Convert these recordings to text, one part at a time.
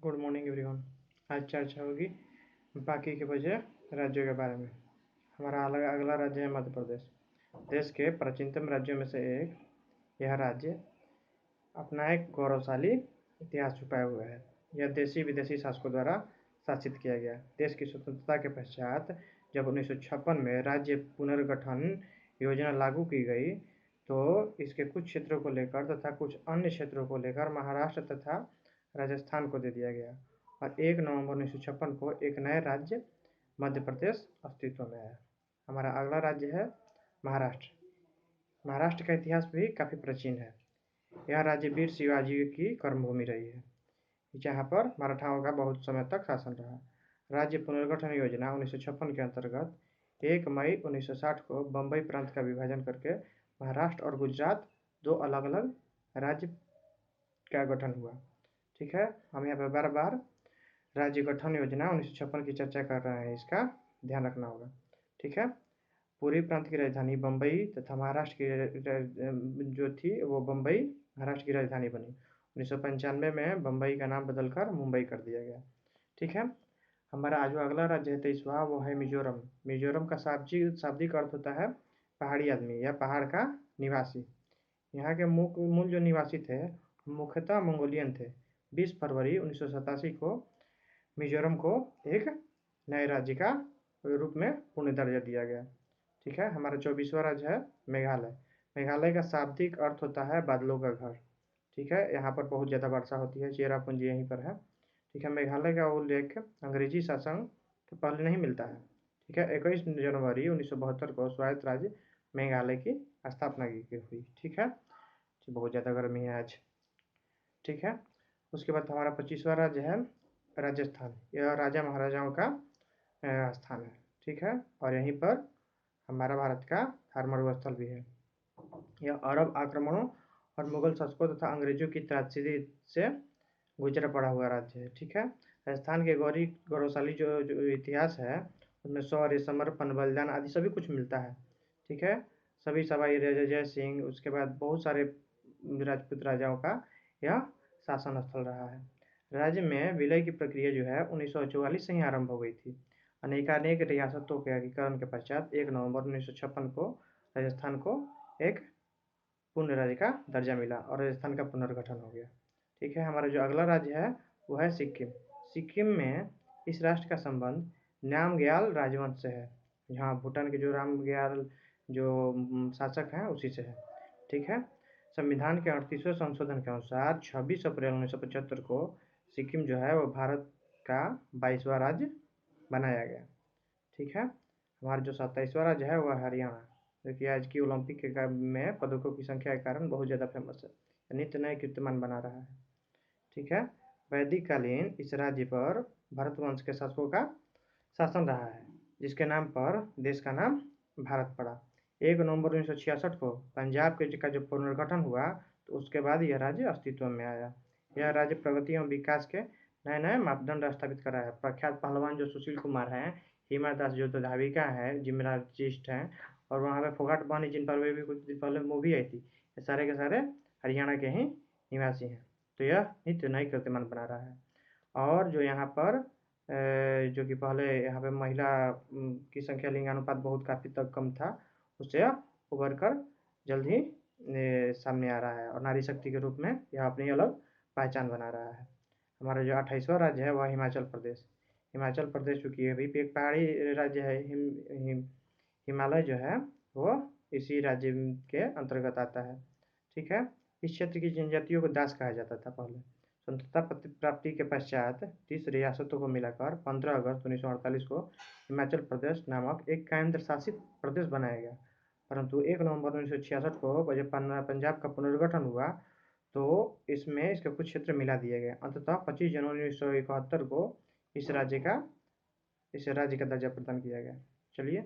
Good morning everyone. आज चर्चा होगी बाकी के बचे राज्यों के बारे में। हमारा अगला राज्य है मध्य प्रदेश। देश के प्राचीनतम राज्यों में से एक यह राज्य अपना एक गौरवशाली इतिहास छुपाए हुए है। यह देशी विदेशी शासकों द्वारा शासित किया गया। देश की स्वतंत्रता के पश्चात जब 1956 में राज्य पुनर्गठन योजना लागू की गई तो इसके कुछ क्षेत्रों को लेकर तथा कुछ अन्य क्षेत्रों को लेकर महाराष्ट्र तथा राजस्थान को दे दिया गया और 1 नवंबर 1956 को एक नए राज्य मध्य प्रदेश अस्तित्व में आया। हमारा अगला राज्य है महाराष्ट्र। महाराष्ट्र का इतिहास भी काफ़ी प्राचीन है। यह राज्य वीर शिवाजी की कर्मभूमि रही है, जहाँ पर मराठाओं का बहुत समय तक शासन रहा। राज्य पुनर्गठन योजना 1956 के अंतर्गत 1 मई 1960 को बम्बई प्रांत का विभाजन करके महाराष्ट्र और गुजरात दो अलग अलग राज्य का गठन हुआ। ठीक है, हम यहाँ पर बार बार राज्य गठन योजना 1956 की चर्चा कर रहे हैं, इसका ध्यान रखना होगा। ठीक है, पूर्वी प्रांत की राजधानी बम्बई तथा महाराष्ट्र की जो थी वो बम्बई महाराष्ट्र की राजधानी बनी। 1995 में बम्बई का नाम बदलकर मुंबई कर दिया गया। ठीक है, हमारा जो अगला राज्य है 23वां वो है मिजोरम। मिजोरम का शाब्दिक अर्थ होता है पहाड़ी आदमी या पहाड़ का निवासी। यहाँ के मूल जो निवासी थे मुख्यतः मंगोलियन थे। 20 फरवरी 1987 को मिजोरम को एक नए राज्य का रूप में पुनः दर्जा दिया गया। ठीक है, हमारा 24वां राज्य है मेघालय। मेघालय का शाब्दिक अर्थ होता है बादलों का घर। ठीक है, यहाँ पर बहुत ज़्यादा वर्षा होती है, चेरापूंजी यहीं पर है। ठीक है, मेघालय का उल्लेख अंग्रेजी शासन के पहले नहीं मिलता है। ठीक है, 21 जनवरी 1972 को स्वायत्त राज्य मेघालय की स्थापना की हुई। ठीक है, बहुत ज़्यादा गर्मी है आज। ठीक है, उसके बाद हमारा 25वां राज्य है राजस्थान। यह राजा महाराजाओं का स्थान है। ठीक है, और यहीं पर हमारा भारत का धर्मस्थल स्थल भी है। यह अरब आक्रमणों और मुगल शासकों तथा अंग्रेजों की त्रासदी से गुजरा पड़ा हुआ राज्य है। ठीक है, राजस्थान के गौरवशाली जो इतिहास है उसमें शौर्य, समर्पण, बलिदान आदि सभी कुछ मिलता है। ठीक है, सभी सवाई राजा जय सिंह, उसके बाद बहुत सारे राजपूत राजाओं का यह शासन स्थल रहा है। राज्य में विलय की प्रक्रिया जो है 1944 से ही आरंभ हो गई थी। अनेकानेक रियासतों के एकीकरण के पश्चात 1 नवंबर 1956 को राजस्थान को एक पूर्ण राज्य का दर्जा मिला और राजस्थान का पुनर्गठन हो गया। ठीक है, हमारा जो अगला राज्य है वो है सिक्किम। सिक्किम में इस राष्ट्र का संबंध नामग्याल राजवंश से है। यहाँ भूटान के जो नामग्याल जो शासक हैं उसी से है। ठीक है, संविधान के 38वें संशोधन के अनुसार 26 अप्रैल 1975 को सिक्किम जो है वो भारत का 22वां राज्य बनाया गया। ठीक है, हमारा जो 27वां राज्य है वह हरियाणा, जो कि आज की ओलंपिक के में पदकों की संख्या के कारण बहुत ज़्यादा फेमस है, नित्य नए कीर्तिमान बना रहा है। ठीक है, वैदिक कालीन इस राज्य पर भरत वंश के शासकों का शासन रहा है, जिसके नाम पर देश का नाम भारत पड़ा। 1 नवंबर 1966 को पंजाब का जो पुनर्गठन हुआ तो उसके बाद यह राज्य अस्तित्व में आया। यह राज्य प्रगति एवं विकास के नए नए मापदंड स्थापित कर रहा है। प्रख्यात पहलवान जो सुशील कुमार हैं, हिमा दास जो तो धाविका है, जिम्नाजिस्ट हैं, और वहाँ पे फोगाट बहनी जिन पर भी कुछ दिन पहले मूवी आई थी, ये सारे के सारे हरियाणा के ही निवासी हैं। तो यह नित्य नए कीर्तिमान बना रहा है। और जो यहाँ पर जो कि पहले यहाँ पे महिला की संख्या लिंगानुपात बहुत काफ़ी तक कम था, उससे उभर कर जल्द ही सामने आ रहा है और नारी शक्ति के रूप में यह अपनी अलग पहचान बना रहा है। हमारा जो 28वां राज्य है वह हिमाचल प्रदेश। हिमाचल प्रदेश चूँकि अभी भी एक पहाड़ी राज्य है, हिमालय जो है वो इसी राज्य के अंतर्गत आता है। ठीक है, इस क्षेत्र की जनजातियों को दास कहा जाता था पहले। स्वतंत्रता प्राप्ति के पश्चात 30 रियासतों को मिलाकर 15 अगस्त 1948 को हिमाचल प्रदेश नामक एक केंद्र शासित प्रदेश बनाया गया। परंतु 1 नवंबर 1966 को जब पंजाब का पुनर्गठन हुआ तो इसमें इसके कुछ क्षेत्र मिला दिए गए। अंततः 25 जनवरी 1971 को इस राज्य का दर्जा प्रदान किया गया। चलिए,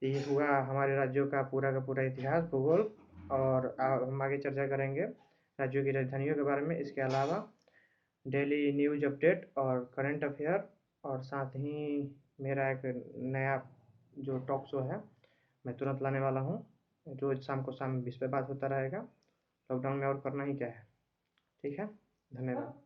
ये हुआ हमारे राज्यों का पूरा इतिहास, भूगोल, और हम आगे चर्चा करेंगे राज्यों की राजधानियों के बारे में। इसके अलावा डेली न्यूज अपडेट और करंट अफेयर, और साथ ही मेरा एक नया जो टॉक शो है मैं तुरंत लाने वाला हूँ। रोज़ शाम को इस पे बात होता रहेगा। लॉकडाउन में और करना ही क्या है। ठीक है, धन्यवाद।